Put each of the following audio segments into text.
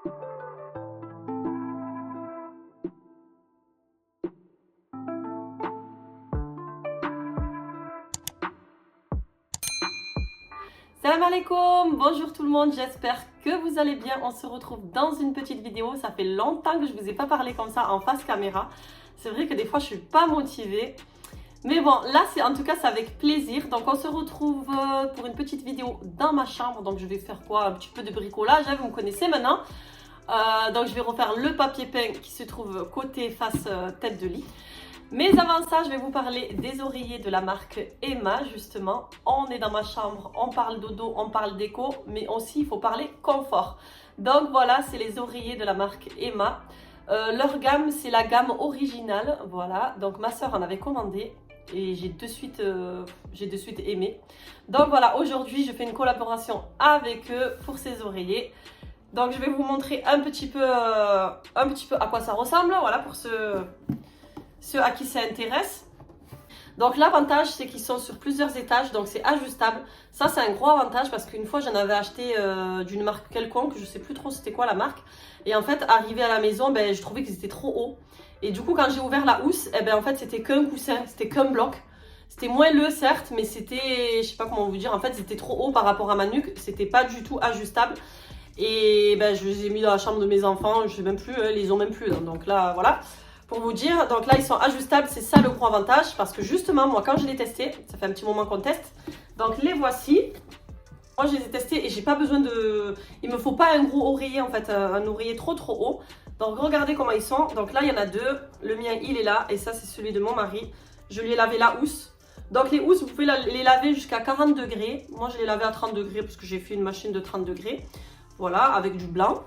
Salam alaikum, bonjour tout le monde, j'espère que vous allez bien. On se retrouve dans une petite vidéo. Ça fait longtemps que je vous ai pas parlé comme ça en face caméra. C'est vrai que des fois je suis pas motivée. Mais bon, là c'est en tout cas c'est avec plaisir. Donc on se retrouve pour une petite vidéo dans ma chambre. Donc je vais faire quoi? Un petit peu de bricolage, hein, vous me connaissez maintenant. Donc je vais refaire le papier peint qui se trouve côté face tête de lit. Mais avant ça, je vais vous parler des oreillers de la marque Emma, justement. On est dans ma chambre, on parle dodo, on parle déco, mais aussi il faut parler confort. Donc voilà, c'est les oreillers de la marque Emma. Leur gamme, c'est la gamme originale, voilà. Donc ma soeur en avait commandé et j'ai de suite aimé. Donc voilà, aujourd'hui, je fais une collaboration avec eux pour ces oreillers. Donc je vais vous montrer un petit peu à quoi ça ressemble, voilà, pour ceux à qui ça intéresse. Donc l'avantage c'est qu'ils sont sur plusieurs étages, donc c'est ajustable. Ça c'est un gros avantage parce qu'une fois j'en avais acheté d'une marque quelconque, je sais plus trop c'était quoi la marque. Et en fait arrivé à la maison, je trouvais qu'ils étaient trop hauts. Et du coup quand j'ai ouvert la housse, en fait c'était qu'un coussin, c'était qu'un bloc. C'était moelleux certes, mais c'était, je sais pas comment vous dire, en fait c'était trop haut par rapport à ma nuque. C'était pas du tout ajustable. Et je les ai mis dans la chambre de mes enfants, je sais même plus, ils les ont même plus. Donc là voilà. Pour vous dire, donc là ils sont ajustables, c'est ça le gros avantage parce que justement moi quand je les testés, ça fait un petit moment qu'on teste, donc les voici. Moi je les ai testés et j'ai pas besoin de, il me faut pas un gros oreiller en fait, un oreiller trop haut. Donc regardez comment ils sont. Donc là il y en a deux, le mien il est là et ça c'est celui de mon mari. Je lui ai lavé la housse. Donc les housses vous pouvez les laver jusqu'à 40 degrés. Moi je les lavé à 30 degrés parce que j'ai fait une machine de 30 degrés. Voilà, avec du blanc.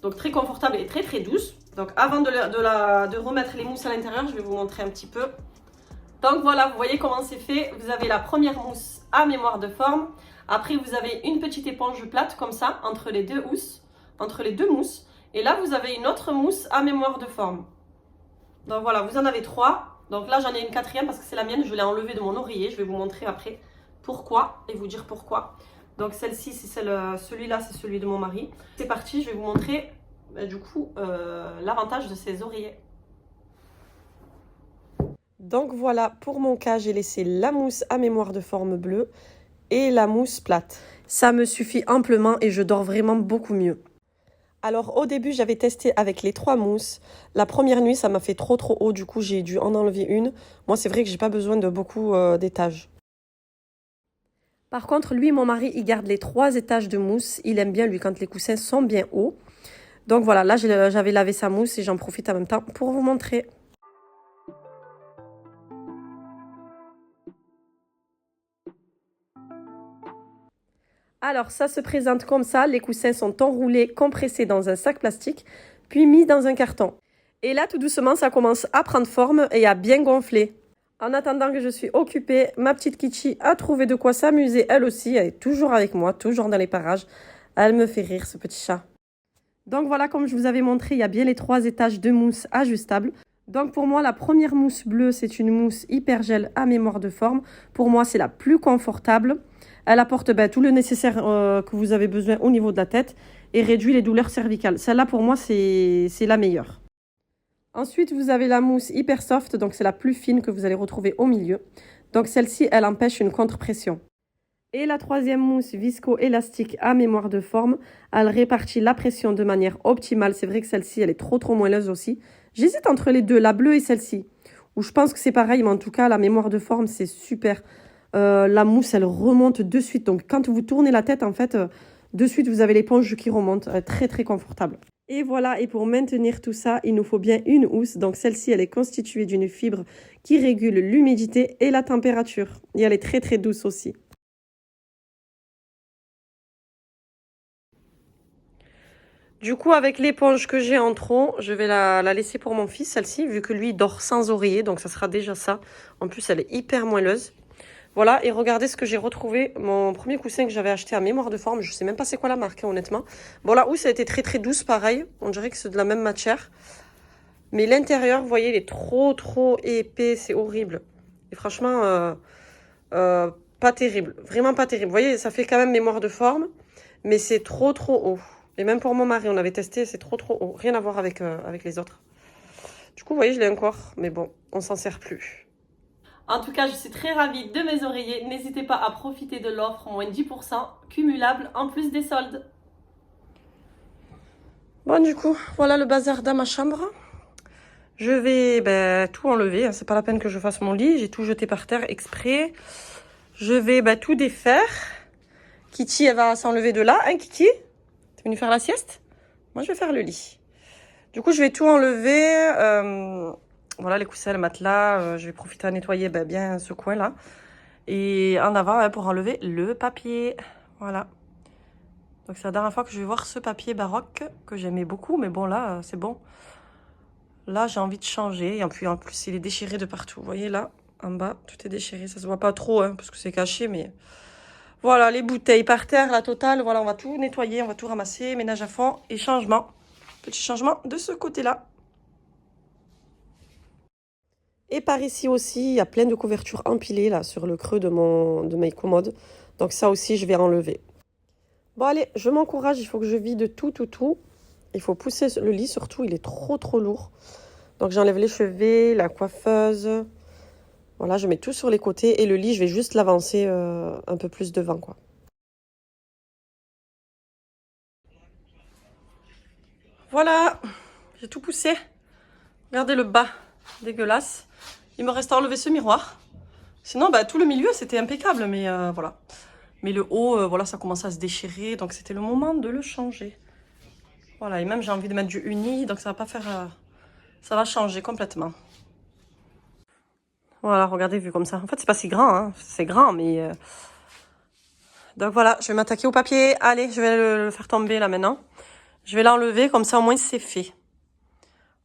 Donc très confortable et très douce. Donc avant de remettre les mousses à l'intérieur, je vais vous montrer un petit peu. Donc voilà, vous voyez comment c'est fait. Vous avez la première mousse à mémoire de forme. Après vous avez une petite éponge plate comme ça, entre les deux housses, entre les deux mousses. Et là vous avez une autre mousse à mémoire de forme. Donc voilà, vous en avez trois. Donc là j'en ai une quatrième parce que c'est la mienne, je l'ai enlevée de mon oreiller. Je vais vous montrer après pourquoi et vous dire pourquoi. Donc celle-ci, c'est celui-là, c'est celui de mon mari. C'est parti, je vais vous montrer du coup l'avantage de ces oreillers. Donc voilà, pour mon cas, j'ai laissé la mousse à mémoire de forme bleue et la mousse plate. Ça me suffit amplement et je dors vraiment beaucoup mieux. Alors au début, j'avais testé avec les trois mousses. La première nuit, ça m'a fait trop haut, du coup j'ai dû en enlever une. Moi, c'est vrai que j'ai pas besoin de beaucoup d'étages. Par contre, lui, mon mari, il garde les 3 étages de mousse. Il aime bien, lui, quand les coussins sont bien hauts. Donc voilà, là, j'avais lavé sa mousse et j'en profite en même temps pour vous montrer. Alors, ça se présente comme ça. Les coussins sont enroulés, compressés dans un sac plastique, puis mis dans un carton. Et là, tout doucement, ça commence à prendre forme et à bien gonfler. En attendant que je suis occupée, ma petite Kitchi a trouvé de quoi s'amuser elle aussi. Elle est toujours avec moi, toujours dans les parages. Elle me fait rire, ce petit chat. Donc voilà, comme je vous avais montré, il y a bien les 3 étages de mousse ajustables. Donc pour moi, la première mousse bleue, c'est une mousse hyper gel à mémoire de forme. Pour moi, c'est la plus confortable. Elle apporte tout le nécessaire que vous avez besoin au niveau de la tête et réduit les douleurs cervicales. Celle-là, pour moi, c'est la meilleure. Ensuite, vous avez la mousse hyper soft, donc c'est la plus fine que vous allez retrouver au milieu. Donc celle-ci, elle empêche une contre-pression. Et la troisième mousse visco-élastique à mémoire de forme, elle répartit la pression de manière optimale. C'est vrai que celle-ci, elle est trop moelleuse aussi. J'hésite entre les deux, la bleue et celle-ci. Ou je pense que c'est pareil, mais en tout cas, la mémoire de forme, c'est super. La mousse, elle remonte de suite. Donc quand vous tournez la tête, en fait, de suite, vous avez l'éponge qui remonte. Très confortable. Et voilà, et pour maintenir tout ça, il nous faut bien une housse. Donc celle-ci, elle est constituée d'une fibre qui régule l'humidité et la température. Et elle est très douce aussi. Du coup, avec l'éponge que j'ai en trop, je vais la laisser pour mon fils, celle-ci, vu que lui, il dort sans oreiller, donc ça sera déjà ça. En plus, elle est hyper moelleuse. Voilà, et regardez ce que j'ai retrouvé. Mon premier coussin que j'avais acheté à mémoire de forme, je sais même pas c'est quoi la marque, hein, honnêtement. Bon, la housse, elle était très douce, pareil. On dirait que c'est de la même matière. Mais l'intérieur, vous voyez, il est trop épais, c'est horrible. Et franchement, pas terrible, vraiment pas terrible. Vous voyez, ça fait quand même mémoire de forme, mais c'est trop haut. Et même pour mon mari, on avait testé, c'est trop haut. Rien à voir avec, avec les autres. Du coup, vous voyez, je l'ai encore. Mais bon, on s'en sert plus. En tout cas, je suis très ravie de mes oreillers. N'hésitez pas à profiter de l'offre, moins 10% cumulable en plus des soldes. Bon, du coup, voilà le bazar dans ma chambre. Je vais tout enlever. Hein. C'est pas la peine que je fasse mon lit. J'ai tout jeté par terre exprès. Je vais tout défaire. Kitty, elle va s'enlever de là. Hein, Kitty? T'es venue faire la sieste? Moi, je vais faire le lit. Du coup, je vais tout enlever. Voilà, les coussins, le matelas. Je vais profiter à nettoyer bien ce coin-là. Et en avant, pour enlever le papier. Voilà. Donc, c'est la dernière fois que je vais voir ce papier baroque que j'aimais beaucoup. Mais bon, là, c'est bon. Là, j'ai envie de changer. Et en plus, il est déchiré de partout. Vous voyez, là, en bas, tout est déchiré. Ça se voit pas trop, hein, parce que c'est caché, mais... Voilà, les bouteilles par terre, la totale. Voilà, on va tout nettoyer, on va tout ramasser. Ménage à fond et changement. Petit changement de ce côté-là. Et par ici aussi, il y a plein de couvertures empilées, là, sur le creux de mes commodes. Donc ça aussi, je vais enlever. Bon, allez, je m'encourage. Il faut que je vide tout. Il faut pousser le lit, surtout. Il est trop lourd. Donc, j'enlève les chevets, la coiffeuse. Voilà, je mets tout sur les côtés. Et le lit, je vais juste l'avancer un peu plus devant, quoi. Voilà, j'ai tout poussé. Regardez le bas, dégueulasse. Il me reste à enlever ce miroir. Sinon, tout le milieu, c'était impeccable. Mais voilà. Mais le haut, voilà, ça commence à se déchirer. Donc, c'était le moment de le changer. Voilà, et même, j'ai envie de mettre du uni. Donc, ça va pas faire... ça va changer complètement. Voilà, regardez, vu comme ça. En fait, c'est pas si grand, hein. C'est grand, mais... Donc voilà, je vais m'attaquer au papier. Allez, je vais le faire tomber là maintenant. Je vais l'enlever, comme ça au moins c'est fait.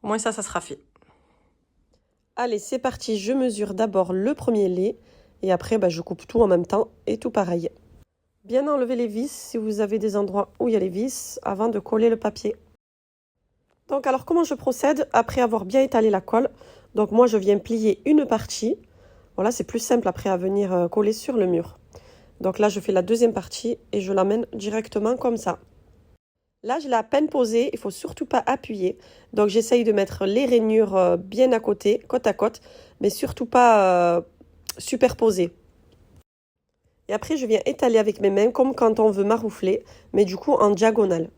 Au moins ça sera fait. Allez, c'est parti. Je mesure d'abord le premier lait. Et après, je coupe tout en même temps et tout pareil. Bien enlever les vis si vous avez des endroits où il y a les vis avant de coller le papier. Donc alors comment je procède après avoir bien étalé la colle? Donc moi je viens plier une partie. Voilà, c'est plus simple après à venir coller sur le mur. Donc là je fais la deuxième partie et je l'amène directement comme ça. Là je l'ai à peine posée, il faut surtout pas appuyer. Donc j'essaye de mettre les rainures bien à côté, côte à côte, mais surtout pas superposées. Et après je viens étaler avec mes mains comme quand on veut maroufler, mais du coup en diagonale.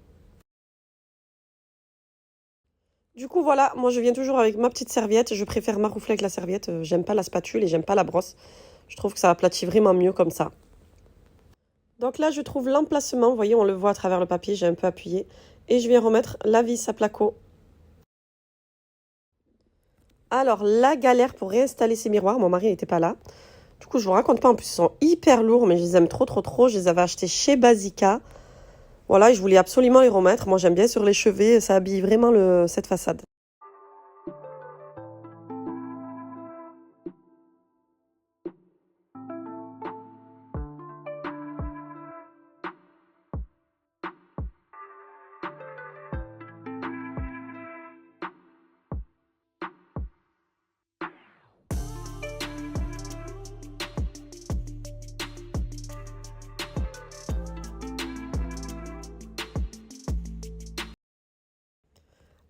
Du coup, voilà, moi je viens toujours avec ma petite serviette. Je préfère maroufler avec la serviette. J'aime pas la spatule et j'aime pas la brosse. Je trouve que ça aplatit vraiment mieux comme ça. Donc là, je trouve l'emplacement. Vous voyez, on le voit à travers le papier. J'ai un peu appuyé. Et je viens remettre la vis à placo. Alors, la galère pour réinstaller ces miroirs. Mon mari n'était pas là. Du coup, je vous raconte pas. En plus, ils sont hyper lourds, mais je les aime trop. Je les avais achetés chez Basica. Voilà, et je voulais absolument les remettre. Moi, j'aime bien sur les chevets. Ça habille vraiment cette façade.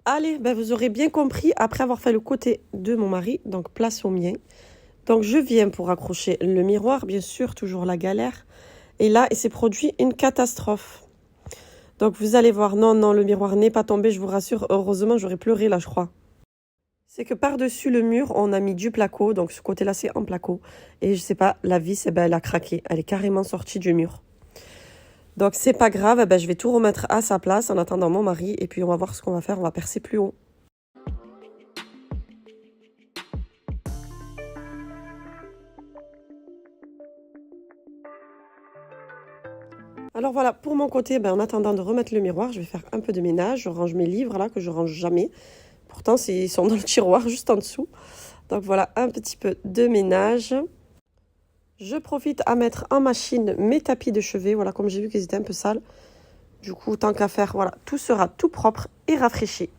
Allez, vous aurez bien compris, après avoir fait le côté de mon mari, donc place au mien. Donc je viens pour accrocher le miroir, bien sûr, toujours la galère. Et là, il s'est produit une catastrophe. Donc vous allez voir, non, le miroir n'est pas tombé, je vous rassure. Heureusement, j'aurais pleuré là, je crois. C'est que par-dessus le mur, on a mis du placo. Donc ce côté-là, c'est en placo. Et je sais pas, la vis, elle a craqué. Elle est carrément sortie du mur. Donc c'est pas grave, je vais tout remettre à sa place en attendant mon mari. Et puis on va voir ce qu'on va faire, on va percer plus haut. Alors voilà, pour mon côté, en attendant de remettre le miroir, je vais faire un peu de ménage. Je range mes livres là, que je range jamais. Pourtant, ils sont dans le tiroir juste en dessous. Donc voilà, un petit peu de ménage. Je profite à mettre en machine mes tapis de chevet. Voilà, comme j'ai vu qu'ils étaient un peu sales. Du coup, tant qu'à faire, voilà, tout sera tout propre et rafraîchi.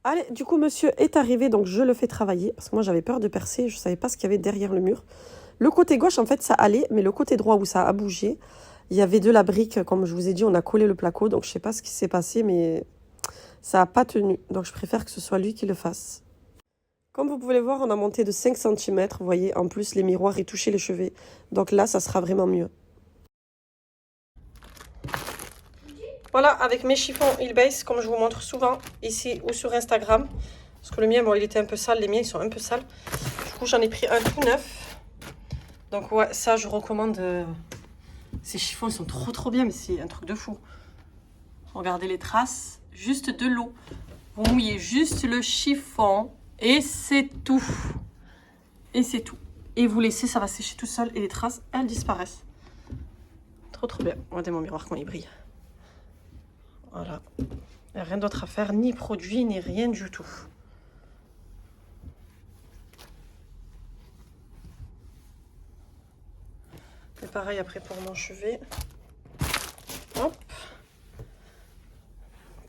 Allez, du coup, monsieur est arrivé, donc je le fais travailler. Parce que moi, j'avais peur de percer, je ne savais pas ce qu'il y avait derrière le mur. Le côté gauche, en fait, ça allait, mais le côté droit où ça a bougé, Il y avait de la brique, comme je vous ai dit, on a collé le placo. Donc je sais pas ce qui s'est passé, mais ça n'a pas tenu. Donc je préfère que ce soit lui qui le fasse. Comme vous pouvez le voir, on a monté de 5 cm. Vous voyez, en plus les miroirs et toucher les cheveux. Donc là, ça sera vraiment mieux. Voilà, avec mes chiffons Hillbase, comme je vous montre souvent, ici ou sur Instagram. Parce que le mien, bon, il était un peu sale. Les miens, ils sont un peu sales. Du coup, j'en ai pris un tout neuf. Donc ouais, ça, je recommande. Ces chiffons, ils sont trop bien, mais c'est un truc de fou. Regardez les traces. Juste de l'eau. Vous mouillez juste le chiffon. Et c'est tout. Et c'est tout. Et vous laissez, ça va sécher tout seul. Et les traces, elles disparaissent. Trop bien. Regardez mon miroir quand il brille. Voilà. Il n'y a rien d'autre à faire. Ni produit, ni rien du tout. Et pareil après pour mon chevet. Hop.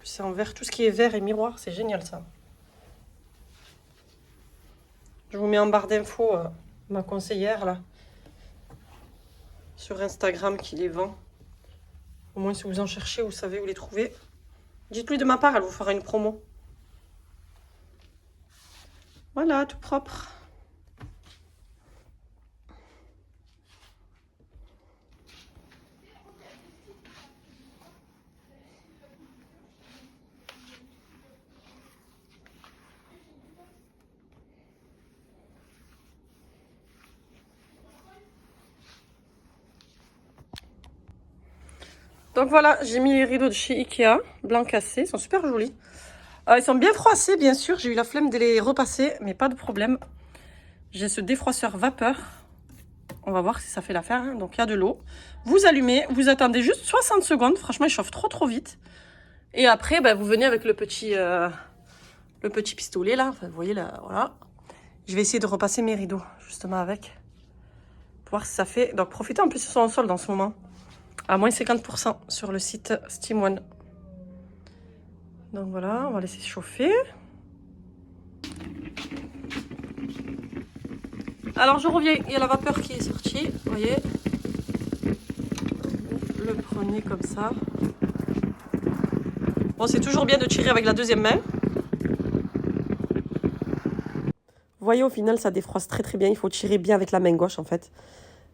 C'est en vert. Tout ce qui est vert et miroir, c'est génial ça. Je vous mets en barre d'infos ma conseillère là. Sur Instagram qui les vend. Au moins si vous en cherchez, vous savez où les trouver. Dites-lui de ma part, elle vous fera une promo. Voilà, tout propre. Donc voilà, j'ai mis les rideaux de chez Ikea, blanc cassé, ils sont super jolis. Ils sont bien froissés, bien sûr, j'ai eu la flemme de les repasser, mais pas de problème. J'ai ce défroisseur vapeur. On va voir si ça fait l'affaire. Hein. Donc il y a de l'eau. Vous allumez, vous attendez juste 60 secondes. Franchement, il chauffe trop vite. Et après, ben, vous venez avec le petit pistolet là. Enfin, vous voyez là, voilà. Je vais essayer de repasser mes rideaux justement avec. Pour voir si ça fait. Donc profitez, en plus ils sont en solde en ce moment. À moins 50% sur le site Steam One. Donc voilà, on va laisser chauffer. Alors je reviens, il y a la vapeur qui est sortie, vous voyez. Vous le prenez comme ça. Bon, c'est toujours bien de tirer avec la deuxième main. Vous voyez, au final, ça défroisse très bien. Il faut tirer bien avec la main gauche, en fait.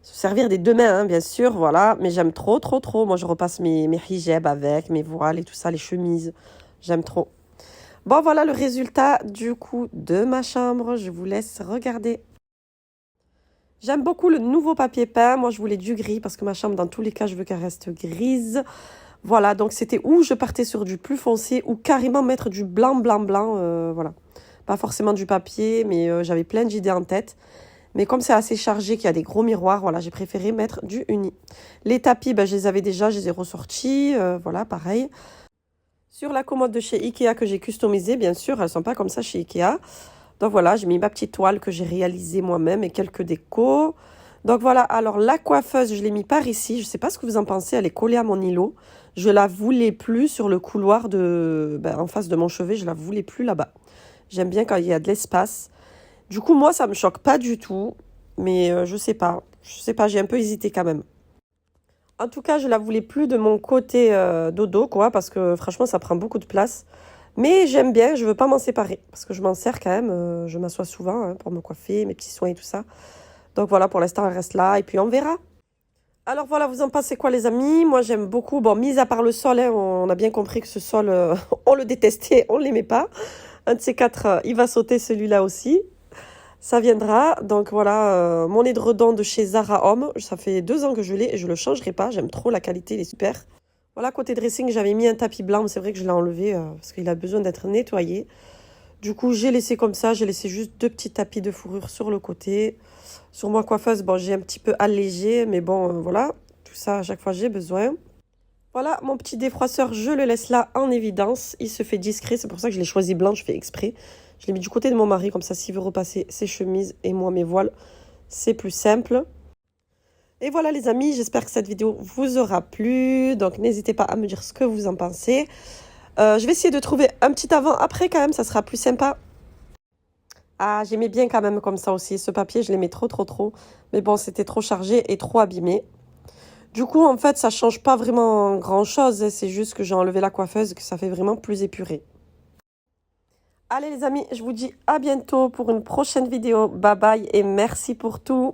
Se servir des deux mains, hein, bien sûr, voilà. Mais j'aime trop. Moi, je repasse mes hijabs avec, mes voiles et tout ça, les chemises. J'aime trop. Bon, voilà le résultat, du coup, de ma chambre. Je vous laisse regarder. J'aime beaucoup le nouveau papier peint. Moi, je voulais du gris parce que ma chambre, dans tous les cas, je veux qu'elle reste grise. Voilà, donc c'était où je partais sur du plus foncé ou carrément mettre du blanc. Voilà. Pas forcément du papier, mais j'avais plein d'idées en tête. Mais comme c'est assez chargé, qu'il y a des gros miroirs, voilà, j'ai préféré mettre du uni. Les tapis, ben, je les avais déjà, je les ai ressortis. Voilà, pareil. Sur la commode de chez Ikea que j'ai customisée, bien sûr, elles ne sont pas comme ça chez Ikea. Donc voilà, j'ai mis ma petite toile que j'ai réalisée moi-même et quelques décos. Donc voilà, alors la coiffeuse, je l'ai mis par ici. Je ne sais pas ce que vous en pensez, elle est collée à mon îlot. Je la voulais plus sur le couloir en face de mon chevet, je la voulais plus là-bas. J'aime bien quand il y a de l'espace. Du coup, moi, ça me choque pas du tout. Mais je sais pas, j'ai un peu hésité quand même. En tout cas, je la voulais plus de mon côté dodo, quoi, parce que franchement, ça prend beaucoup de place. Mais j'aime bien, je veux pas m'en séparer, parce que je m'en sers quand même. Je m'assois souvent hein, pour me coiffer, mes petits soins et tout ça. Donc voilà, pour l'instant, elle reste là, et puis on verra. Alors voilà, vous en pensez quoi les amis? Moi j'aime beaucoup, bon, mis à part le sol, hein, on a bien compris que ce sol, on le détestait, on l'aimait pas. Un de ces quatre, il va sauter celui-là aussi. Ça viendra, donc voilà, mon édredon de chez Zara Home, ça fait 2 ans que je l'ai et je le changerai pas, j'aime trop la qualité, il est super. Voilà, côté dressing, j'avais mis un tapis blanc, mais c'est vrai que je l'ai enlevé parce qu'il a besoin d'être nettoyé. Du coup, j'ai laissé comme ça, j'ai laissé juste 2 petits tapis de fourrure sur le côté. Sur ma coiffeuse, bon, j'ai un petit peu allégé, mais bon, voilà, tout ça, à chaque fois, j'ai besoin. Voilà, mon petit défroisseur, je le laisse là en évidence. Il se fait discret, c'est pour ça que je l'ai choisi blanc, je fais exprès. Je l'ai mis du côté de mon mari, comme ça, s'il veut repasser ses chemises et moi mes voiles, c'est plus simple. Et voilà les amis, j'espère que cette vidéo vous aura plu. Donc, n'hésitez pas à me dire ce que vous en pensez. Je vais essayer de trouver un petit avant-après quand même, ça sera plus sympa. Ah, j'aimais bien quand même comme ça aussi. Ce papier, je l'aimais trop. Mais bon, c'était trop chargé et trop abîmé. Du coup, en fait, ça change pas vraiment grand-chose, hein. C'est juste que j'ai enlevé la coiffeuse, que ça fait vraiment plus épuré. Allez les amis, je vous dis à bientôt pour une prochaine vidéo. Bye bye et merci pour tout.